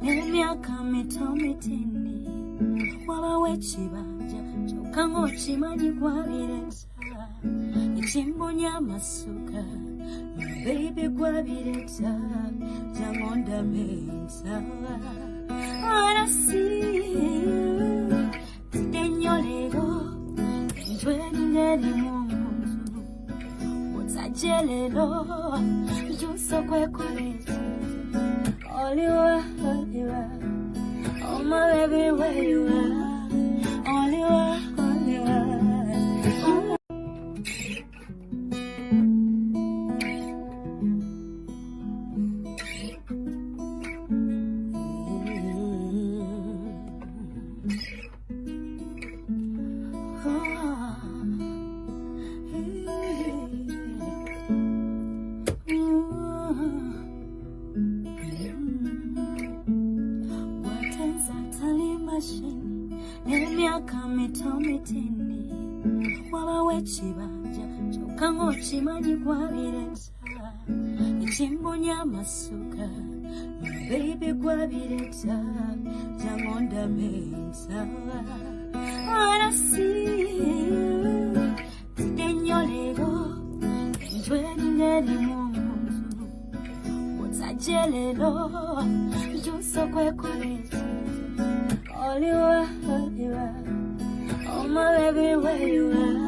Emyaka mitomitini waba wekibanja kyokka ng'okimanyi gwabireeta ekimbunya amasuka baby gwabireeta jangu ndameza arasi tidde leero enjwe ngeri mu nzu otajje leero nkyusa okwekoleza Oliwa, oh my baby, where you are? Oliwa, Oliwa. Emyaka mitomitini waba wekibanja kyokka ng'okimanyi gwabireeta ekimbunya amasuka baby gwabireeta jangu ndameza arasi tidde nnyo leero enjwe ngeri mu nzu otajje leero nkyusa okwekoleza Oliwa, Oliwa, oh my baby, where you are?